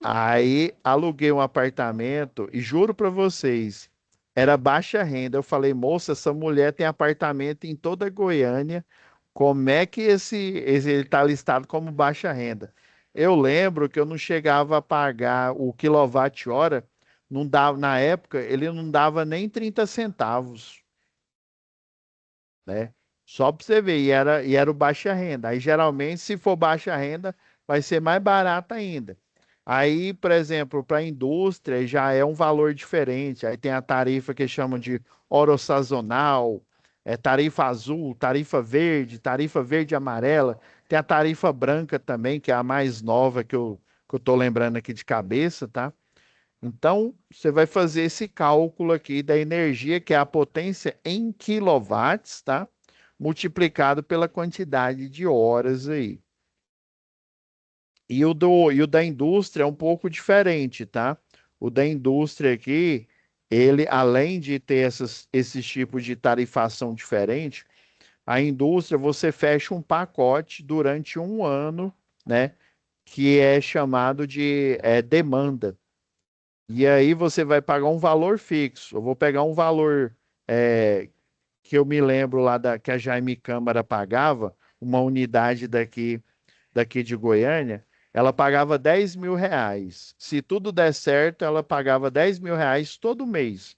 Aí aluguei um apartamento e juro para vocês, era baixa renda. Eu falei, moça, essa mulher tem apartamento em toda Goiânia. Como é que ele está listado como baixa renda? Eu lembro que eu não chegava a pagar o quilowatt-hora, não dava, na época, ele não dava nem 30 centavos, né? Só para você ver, e era o baixa renda. Aí, geralmente, se for baixa renda, vai ser mais barato ainda. Aí, por exemplo, para a indústria já é um valor diferente. Aí tem a tarifa que chamam de oro sazonal, tarifa azul, tarifa verde e amarela. Tem a tarifa branca também, que é a mais nova que eu tô lembrando aqui de cabeça, tá? Então, você vai fazer esse cálculo aqui da energia, que é a potência em quilowatts, tá? Multiplicado pela quantidade de horas aí. E o da indústria é um pouco diferente, tá? O da indústria aqui, ele, além de ter esses tipos de tarifação diferente, a indústria você fecha um pacote durante um ano, né? Que é chamado de demanda. E aí você vai pagar um valor fixo. Eu vou pegar um valor é, que eu me lembro lá que a Jaime Câmara pagava, uma unidade daqui de Goiânia, ela pagava R$ 10.000. Se tudo der certo, ela pagava R$ 10.000 todo mês.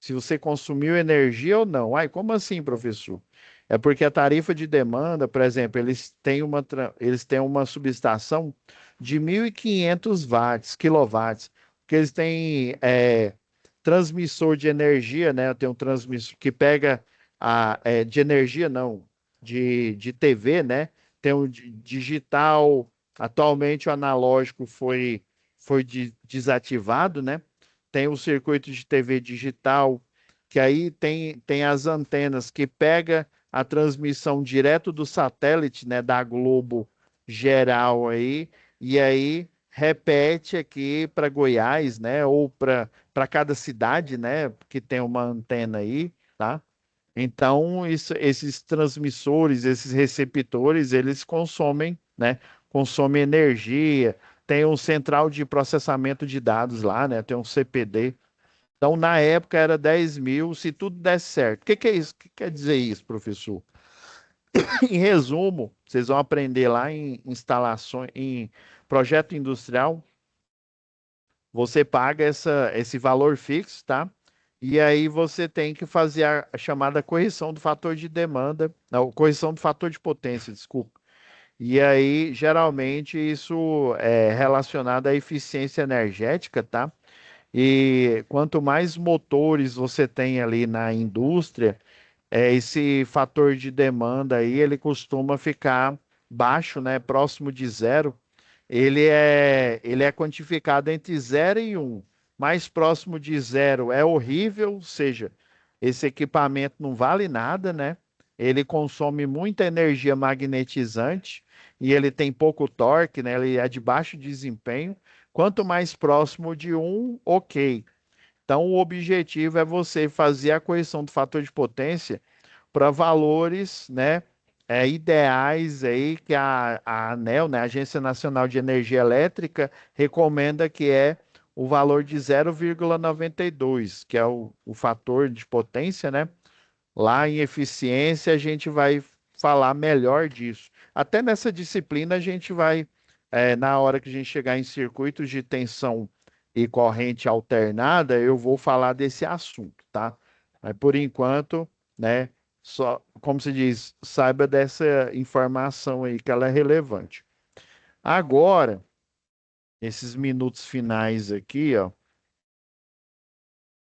Se você consumiu energia ou não. Ai, como assim, professor? É porque a tarifa de demanda, por exemplo, eles têm uma subestação de 1.500 watts, quilowatts, porque eles têm transmissor de energia, né? Tem um transmissor que pega de energia, não, de TV, né? Tem um digital, atualmente o analógico foi desativado, né? Tem o circuito de TV digital, que aí tem as antenas que pega a transmissão direto do satélite, né, da Globo geral aí, e aí repete aqui para Goiás, né, ou para cada cidade, né, que tem uma antena aí, tá? Então, esses transmissores, esses receptores, eles consomem, né? Consomem energia. Tem um central de processamento de dados lá, né? Tem um CPD. Então, na época era 10.000, se tudo desse certo. O que que é isso? O que quer dizer isso, professor? Em resumo, vocês vão aprender lá em instalações, em projeto industrial, você paga esse valor fixo, tá? E aí você tem que fazer a chamada correção do fator de demanda, não, correção do fator de potência, desculpa. E aí, geralmente, isso é relacionado à eficiência energética, tá? E quanto mais motores você tem ali na indústria, esse fator de demanda aí, ele costuma ficar baixo, né? Próximo de zero. Ele é quantificado entre 0 e 1. Mais próximo de zero é horrível, ou seja, esse equipamento não vale nada, né? Ele consome muita energia magnetizante e ele tem pouco torque, né? Ele é de baixo desempenho. Quanto mais próximo de 1, ok. Então, o objetivo é você fazer a correção do fator de potência para valores, né, ideais aí que a ANEEL, né, a Agência Nacional de Energia Elétrica, recomenda que é o valor de 0,92, que é o fator de potência, né? Lá em eficiência a gente vai falar melhor disso. Até nessa disciplina a gente vai, na hora que a gente chegar em circuitos de tensão e corrente alternada, eu vou falar desse assunto, tá? Mas por enquanto, né, só, como se diz, saiba dessa informação aí que ela é relevante. Agora, esses minutos finais aqui, ó,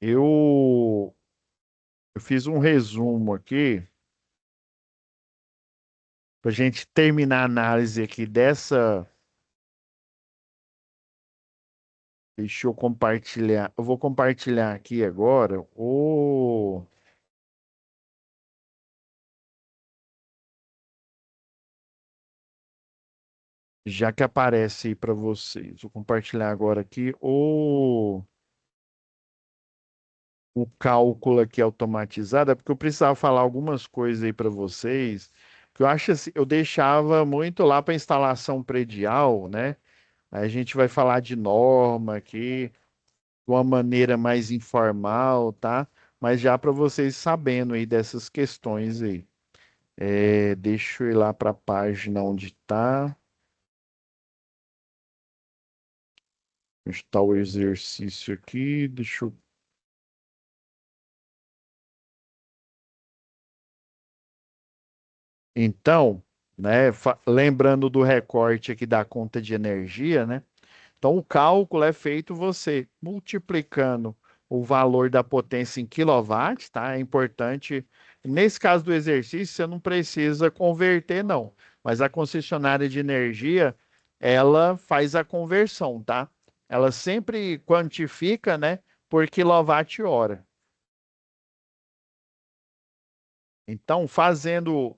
eu, eu fiz um resumo aqui para a gente terminar a análise aqui dessa. Deixa eu compartilhar. Eu vou compartilhar aqui agora já que aparece aí para vocês. Vou compartilhar agora aqui o cálculo aqui automatizado, é porque eu precisava falar algumas coisas aí para vocês, Que eu acho assim, eu deixava muito lá para instalação predial, né? Aí a gente vai falar de norma aqui, de uma maneira mais informal, tá? Mas já para vocês sabendo aí dessas questões aí. Deixa eu ir lá para a página onde está. Está o exercício aqui. Deixa eu. Então, né, lembrando do recorte aqui da conta de energia, né? Então, o cálculo é feito você multiplicando o valor da potência em quilowatt, tá? É importante. Nesse caso do exercício, você não precisa converter, não. Mas a concessionária de energia, ela faz a conversão, tá? Ela sempre quantifica, né, por quilowatt-hora. Então, fazendo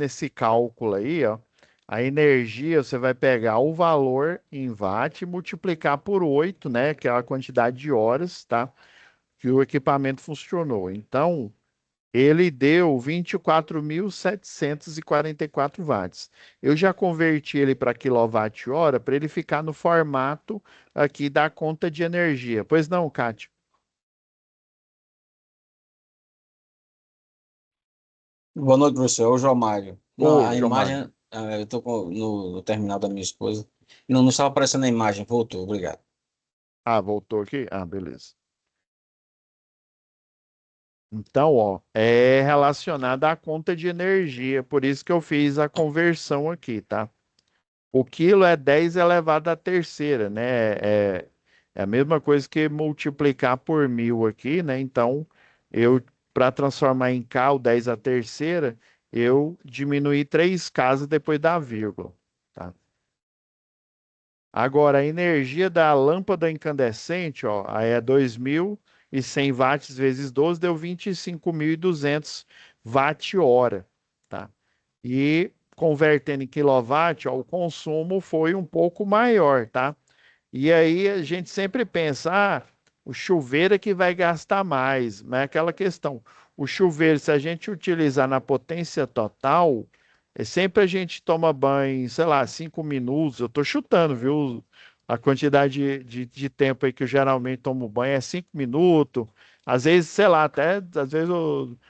esse cálculo aí, ó, a energia você vai pegar o valor em watt e multiplicar por 8, né, que é a quantidade de horas, tá, que o equipamento funcionou. Então, ele deu 24.744 watts. Eu já converti ele para quilowatt-hora para ele ficar no formato aqui da conta de energia. Pois não, Kátia? Boa noite, professor. É o João Mário. Não, Ô, a Gilmar. imagem, eu estou no terminal da minha esposa. Não estava aparecendo a imagem. Voltou, obrigado. Ah, voltou aqui? Ah, beleza. Então, ó, é relacionado à conta de energia, por isso que eu fiz a conversão aqui, tá? O quilo é 10 elevado à terceira, né? É a mesma coisa que multiplicar por 1.000 aqui, né? Então, para transformar em K, o 10 à terceira, eu diminuí 3 casas depois da vírgula, tá? Agora, a energia da lâmpada incandescente, ó, aí é 2.100 watts vezes 12 deu 25.200 watt-hora, tá? E convertendo em quilowatt, ó, o consumo foi um pouco maior, tá? E aí a gente sempre pensa, o chuveiro é que vai gastar mais, mas é aquela questão. O chuveiro, se a gente utilizar na potência total, sempre a gente toma banho, sei lá, 5 minutos. Eu estou chutando, viu? A quantidade de tempo aí que eu geralmente tomo banho é 5 minutos. Às vezes, sei lá, às vezes,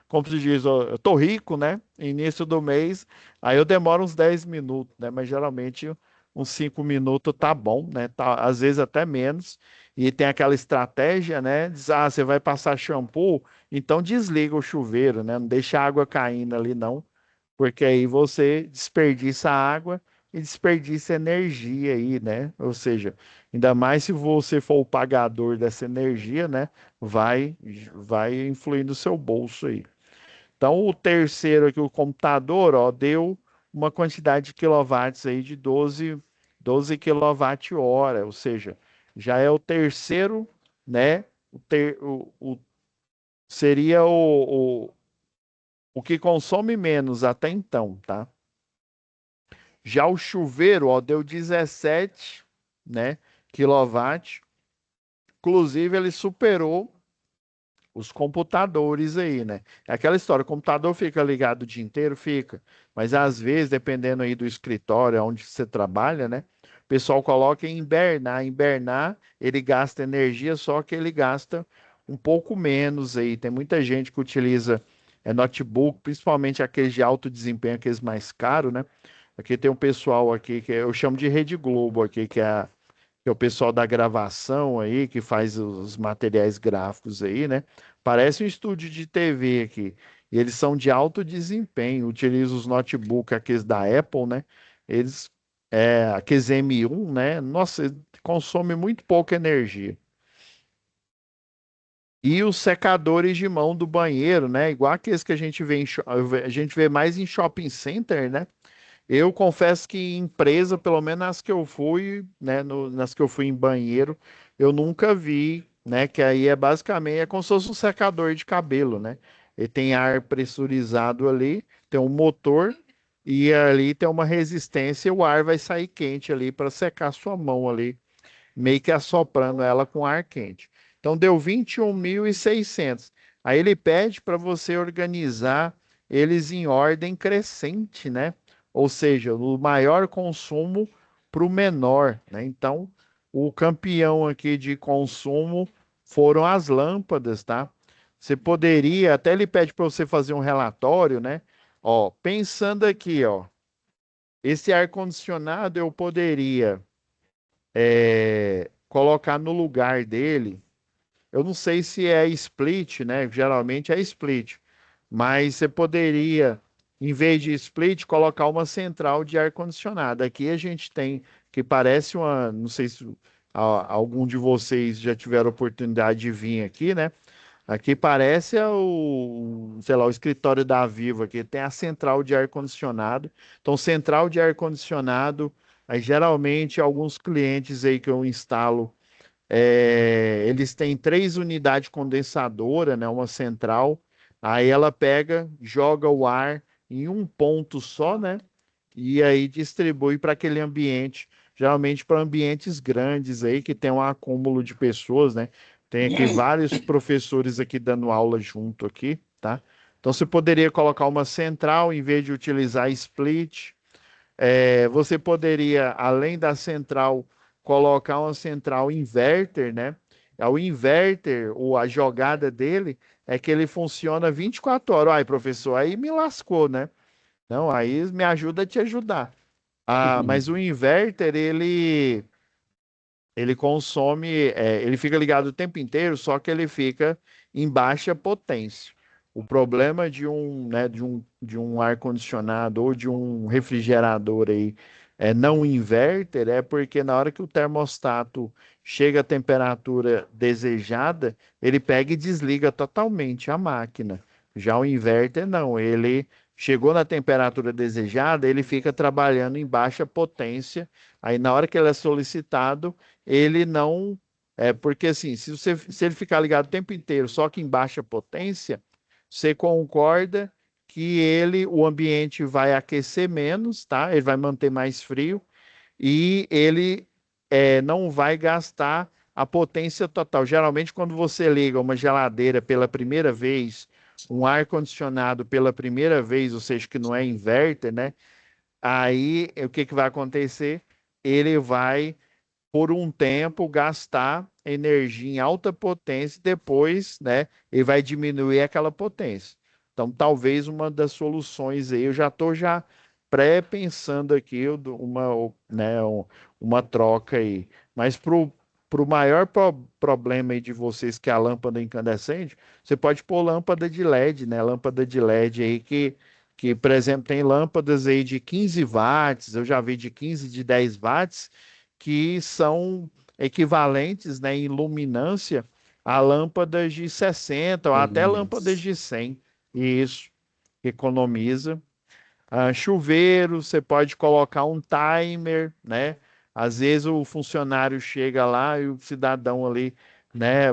como se diz, eu tô rico, né? Início do mês, aí eu demoro uns 10 minutos, né? Mas geralmente uns 5 minutos tá bom, né? Tá, às vezes até menos. E tem aquela estratégia, né? Diz, você vai passar shampoo, então desliga o chuveiro, né? Não deixa a água caindo ali, não, porque aí você desperdiça água e desperdiça energia aí, né? Ou seja, ainda mais se você for o pagador dessa energia, né? Vai, vai influir no seu bolso aí. Então, o terceiro aqui, o computador, ó, deu uma quantidade de quilowatts aí de 12 quilowatt-hora, ou seja, já é o terceiro, né? Seria o que consome menos até então, tá? Já o chuveiro, ó, deu 17, né, quilowatt. Inclusive, ele superou os computadores aí, né? É aquela história, o computador fica ligado o dia inteiro, fica. Mas às vezes, dependendo aí do escritório onde você trabalha, né? O pessoal coloca em hibernar. Hibernar, ele gasta energia, só que ele gasta um pouco menos aí. Tem muita gente que utiliza notebook, principalmente aqueles de alto desempenho, aqueles mais caros, né? Aqui tem um pessoal aqui que eu chamo de Rede Globo aqui, que é o pessoal da gravação aí, que faz os materiais gráficos aí, né? Parece um estúdio de TV aqui. E eles são de alto desempenho, utilizam os notebooks, aqueles da Apple, né? Eles, aqueles M1, né? Nossa, consome muito pouca energia. E os secadores de mão do banheiro, né? Igual aqueles que a gente vê a gente vê mais em shopping center, né? Eu confesso que em empresa, pelo menos nas que eu fui, né, nas que eu fui em banheiro, eu nunca vi, né, que aí é basicamente como se fosse um secador de cabelo, né? Ele tem ar pressurizado ali, tem um motor e ali tem uma resistência e o ar vai sair quente ali para secar sua mão ali, meio que assoprando ela com ar quente. Então deu 21.600. Aí ele pede para você organizar eles em ordem crescente, né? Ou seja, do maior consumo para o menor, né? Então, o campeão aqui de consumo foram as lâmpadas, tá? Você poderia, até ele pede para você fazer um relatório, né? Ó, pensando aqui, ó, esse ar-condicionado eu poderia colocar no lugar dele. Eu não sei se é split, né? Geralmente é split, mas você poderia, em vez de split, colocar uma central de ar-condicionado. Aqui a gente tem que parece uma, não sei se algum de vocês já tiveram oportunidade de vir aqui, né? Aqui parece sei lá, o escritório da Vivo aqui, tem a central de ar-condicionado. Então, central de ar-condicionado, aí geralmente alguns clientes aí que eu instalo, eles têm 3 unidades condensadoras, né, uma central. Aí ela pega, joga o ar em um ponto só, né? E aí distribui para aquele ambiente, geralmente para ambientes grandes aí que tem um acúmulo de pessoas, né? Tem aqui vários professores aqui dando aula junto aqui, tá? Então você poderia colocar uma central em vez de utilizar split. Você poderia, além da central, colocar uma central inverter, né? O inverter, ou a jogada dele, é que ele funciona 24 horas. Ai, professor, aí me lascou, né? Não, aí me ajuda a te ajudar. Ah, mas o inverter, ele consome, ele fica ligado o tempo inteiro, só que ele fica em baixa potência. O problema de um ar-condicionado ou de um refrigerador aí não inverter é porque na hora que o termostato chega à temperatura desejada, ele pega e desliga totalmente a máquina. Já o inverter não, ele chegou na temperatura desejada, ele fica trabalhando em baixa potência. Aí na hora que ele é solicitado, ele não. Porque assim, se ele ficar ligado o tempo inteiro, só que em baixa potência, você concorda que o ambiente vai aquecer menos, tá? Ele vai manter mais frio e ele não vai gastar a potência total. Geralmente, quando você liga uma geladeira pela primeira vez, um ar-condicionado pela primeira vez, ou seja, que não é inverter, né? Aí o que que vai acontecer? Ele vai por um tempo gastar energia em alta potência e depois, né, ele vai diminuir aquela potência. Então, talvez uma das soluções aí, eu já estou já pré-pensando aqui né, uma troca aí. Mas para o maior problema aí de vocês, que é a lâmpada incandescente, você pode pôr lâmpada de LED, né? Lâmpada de LED aí por exemplo, tem lâmpadas aí de 15 watts, eu já vi de 15, de 10 watts, que são equivalentes, né, em luminância a lâmpadas de 60 ou até lâmpadas de 100. Isso, economiza. Chuveiro, você pode colocar um timer, né? Às vezes o funcionário chega lá e o cidadão ali, né,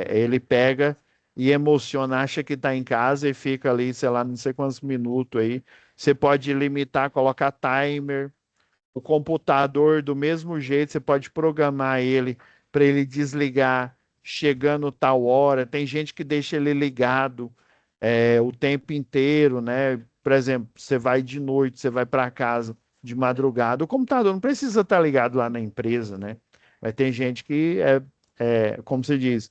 ele pega e emociona, acha que está em casa e fica ali, sei lá, não sei quantos minutos aí. Você pode limitar, colocar timer. O computador, do mesmo jeito, você pode programar ele para ele desligar chegando tal hora. Tem gente que deixa ele ligado o tempo inteiro, né? Por exemplo, você vai de noite, você vai para casa de madrugada. O computador não precisa estar ligado lá na empresa, né? Mas tem gente que como se diz,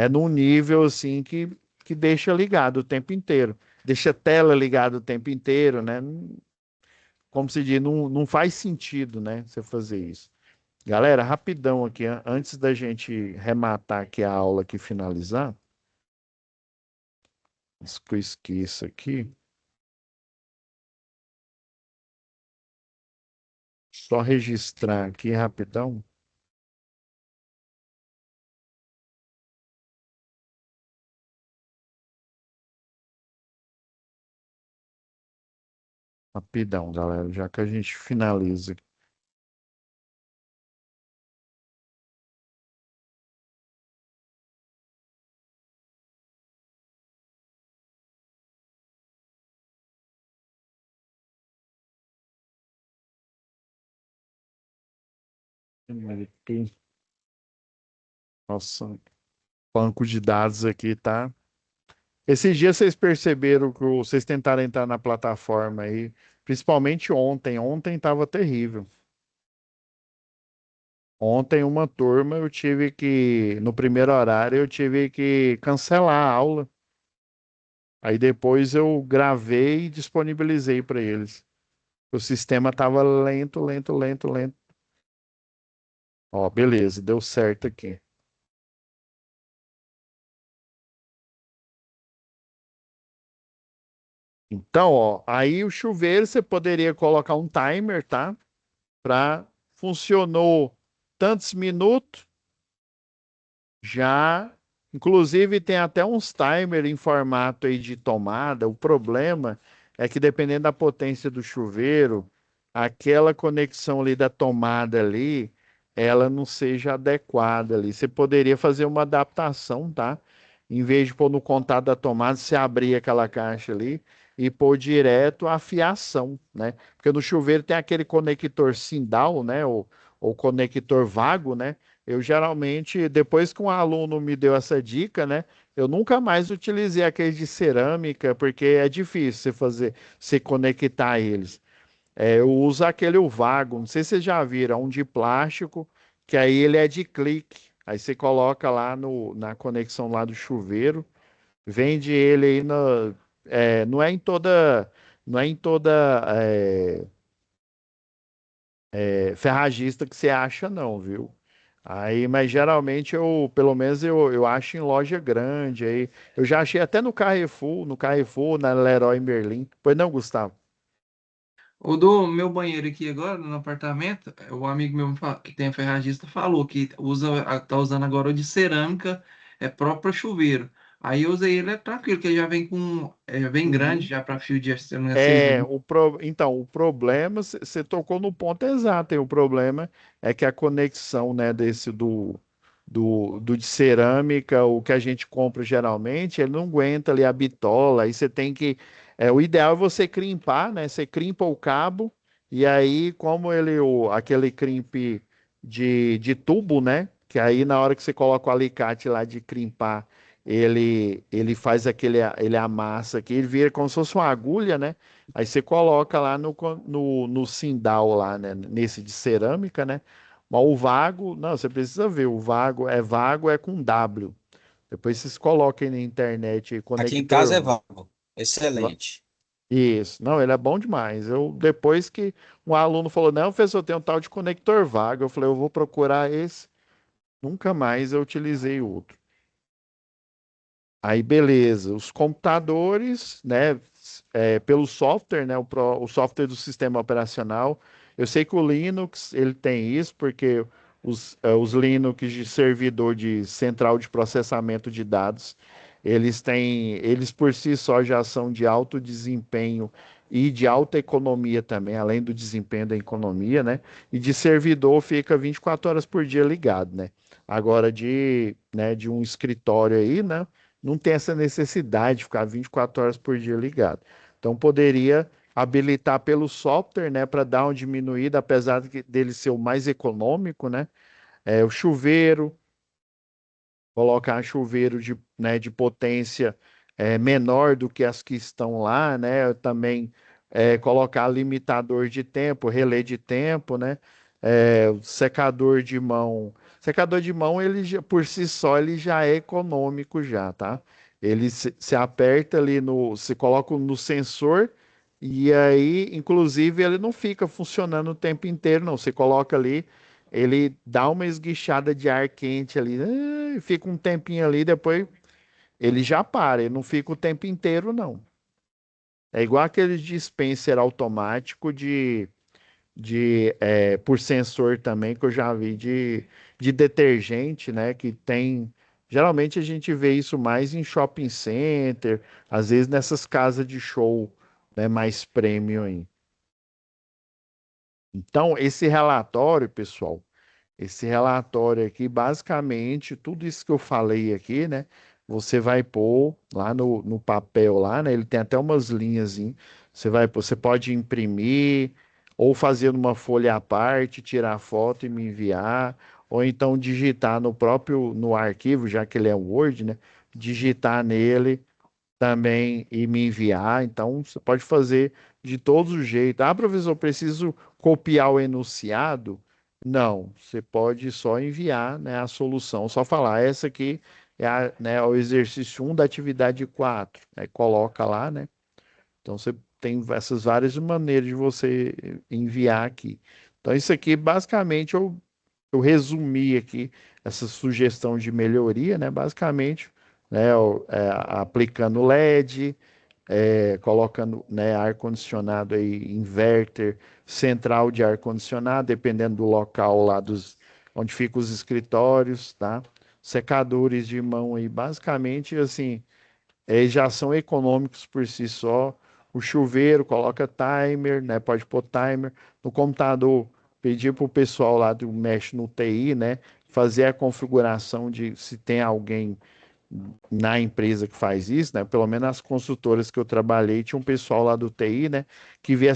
num nível assim que deixa ligado o tempo inteiro. Deixa a tela ligada o tempo inteiro, né? Como se diz, não, não faz sentido, né, você fazer isso. Galera, rapidão aqui, antes da gente rematar aqui a aula aqui, finalizar, antes que eu esqueça aqui, só registrar aqui rapidão. Rapidão, galera, já que a gente finaliza. Aqui. Nossa, banco de dados aqui tá Esses dias vocês perceberam que vocês tentaram entrar na plataforma aí, principalmente ontem. Ontem estava terrível. Ontem, uma turma, eu tive que, no primeiro horário, eu tive que cancelar a aula. Aí depois eu gravei e disponibilizei para eles. O sistema estava lento, lento, lento, lento. Ó, beleza, deu certo aqui. Então, ó, aí o chuveiro você poderia colocar um timer, tá? Para funcionou tantos minutos, já. Inclusive tem até uns timer em formato aí de tomada. O problema é que dependendo da potência do chuveiro, aquela conexão ali da tomada ali, ela não seja adequada ali. Você poderia fazer uma adaptação, tá? Em vez de pôr no contato da tomada, você abrir aquela caixa ali e pôr direto a fiação, né? Porque no chuveiro tem aquele conector Sindal, né? Ou conector vago, né? Eu geralmente, depois que um aluno me deu essa dica, né, eu nunca mais utilizei aqueles de cerâmica, porque é difícil você fazer, você conectar eles. Eu uso aquele o vago, não sei se vocês já viram, é um de plástico, que aí ele é de clique. Aí você coloca lá no, na conexão lá do chuveiro, vende ele aí não é em toda, não é em toda ferragista que você acha, não, viu? Aí, mas geralmente pelo menos eu acho em loja grande aí. Eu já achei até no Carrefour, na Leroy Merlin. Pois não, Gustavo? O do meu banheiro aqui agora, no apartamento, o amigo meu que tem a ferragista falou que tá usando agora o de cerâmica, é próprio para chuveiro. Aí eu usei ele, é tranquilo, que ele já vem vem grande Uhum. já para fio de acendimento. Então, o problema, você tocou no ponto exato, e o problema é que a conexão, né, desse do de cerâmica, o que a gente compra geralmente, ele não aguenta ali a bitola, aí você tem que, o ideal é você crimpar, né, você crimpa o cabo, e aí, como aquele crimp de tubo, né, que aí na hora que você coloca o alicate lá de crimpar, ele faz ele amassa aqui, ele vira como se fosse uma agulha, né? Aí você coloca lá no sindal lá, né? Nesse de cerâmica, né? Mas o vago, não, você precisa ver, o vago é com W. Depois vocês coloquem na internet aí, Aqui em casa é conector. vago. va- Excelente. Isso, não, ele é bom demais. Depois que um aluno falou, não, professor, tem um tal de conector vago, eu falei, eu vou procurar esse. Nunca mais eu utilizei outro. Aí, beleza. Os computadores, né, pelo software, né, o software do sistema operacional. Eu sei que o Linux, ele tem isso, porque os Linux de servidor de central de processamento de dados, eles por si só já são de alto desempenho e de alta economia também, além do desempenho da economia, né? E de servidor fica 24 horas por dia ligado, né? Agora de um escritório aí, né? Não tem essa necessidade de ficar 24 horas por dia ligado. Então poderia habilitar pelo software, né, para dar uma diminuída, apesar dele ser o mais econômico, né? O chuveiro, colocar chuveiro de potência menor do que as que estão lá, né? Também colocar limitador de tempo, relé de tempo, né? O secador de mão. Secador de mão, por si só, ele já é econômico já, tá? Ele se aperta ali se coloca no sensor e aí, inclusive, ele não fica funcionando o tempo inteiro, não. Você coloca ali, ele dá uma esguichada de ar quente ali, fica um tempinho ali, depois ele já para, ele não fica o tempo inteiro, não. É igual aquele dispenser automático por sensor também, que eu já vi de detergente, né? Que tem. Geralmente a gente vê isso mais em shopping center, às vezes nessas casas de show, né, mais premium aí. Então, esse relatório, pessoal. Esse relatório aqui, basicamente, tudo isso que eu falei aqui, né? Você vai pôr lá no papel lá, né? Ele tem até umas linhas, hein? Você pode imprimir ou fazer numa folha à parte, tirar foto e me enviar, ou então digitar no arquivo, já que ele é Word, né? Digitar nele também e me enviar. Então, você pode fazer de todos os jeitos. Ah, professor, preciso copiar o enunciado? Não, você pode só enviar, né, a solução, só falar, essa aqui é né, o exercício 1 da atividade 4, né, coloca lá, né? Então, você tem essas várias maneiras de você enviar aqui. Então, isso aqui, basicamente, eu resumi aqui essa sugestão de melhoria, né? Basicamente, né, aplicando LED, colocando, né, ar-condicionado aí, inverter, central de ar-condicionado, dependendo do local lá onde ficam os escritórios, tá? Secadores de mão aí, basicamente, assim, já são econômicos por si só. O chuveiro coloca timer, né? Pode pôr timer. No computador, pedir para o pessoal lá do mexe no TI, né? Fazer a configuração de se tem alguém na empresa que faz isso, né? Pelo menos as consultoras que eu trabalhei, tinha um pessoal lá do TI, né? Que via,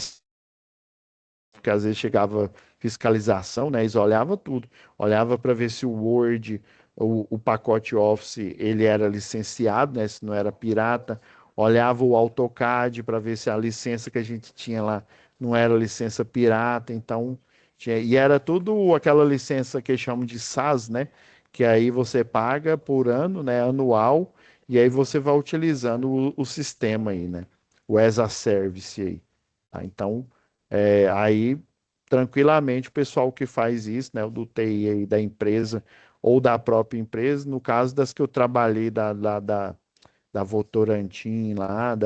porque às vezes chegava fiscalização, né? Eles olhavam tudo, olhava para ver se o Word, o pacote Office, ele era licenciado, né? Se não era pirata, olhava o AutoCAD para ver se a licença que a gente tinha lá não era licença pirata, então e era tudo aquela licença que chamam de SaaS, né? Que aí você paga por ano, né? Anual, e aí você vai utilizando o sistema aí, né? O as a service aí. Tá? Então, aí, tranquilamente, o pessoal que faz isso, né, o do TI aí da empresa ou da própria empresa, no caso das que eu trabalhei da Votorantim lá,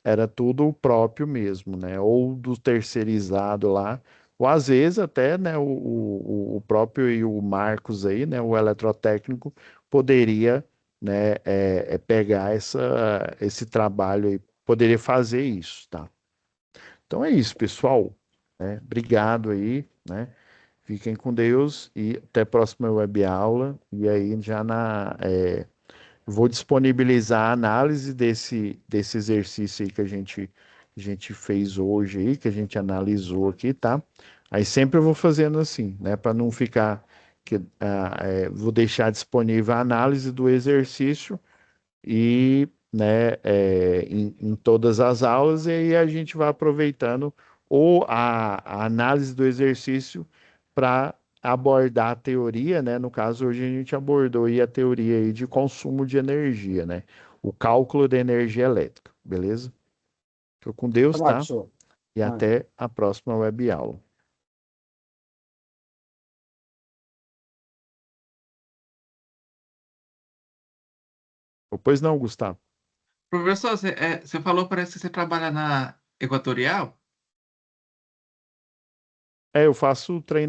era tudo o próprio mesmo, né, ou do terceirizado lá, ou às vezes até, né, o próprio e o Marcos aí, né, o eletrotécnico, poderia, né, pegar esse trabalho aí, poderia fazer isso, tá? Então é isso, pessoal. Né? Obrigado aí, né? Fiquem com Deus e até a próxima web aula. E aí vou disponibilizar a análise desse exercício aí que a gente fez hoje aí, que a gente analisou aqui, tá? Aí sempre eu vou fazendo assim, né? Para não ficar vou deixar disponível a análise do exercício e, né, em todas as aulas, e aí a gente vai aproveitando ou a análise do exercício para abordar a teoria, né? No caso, hoje a gente abordou aí a teoria aí de consumo de energia, né? O cálculo da energia elétrica, beleza? Fica com Deus, Vai, tá? professor. E Vai. até a próxima web aula. Pois não, Gustavo? Professor, você falou, parece que você trabalha na Equatorial? Eu faço treino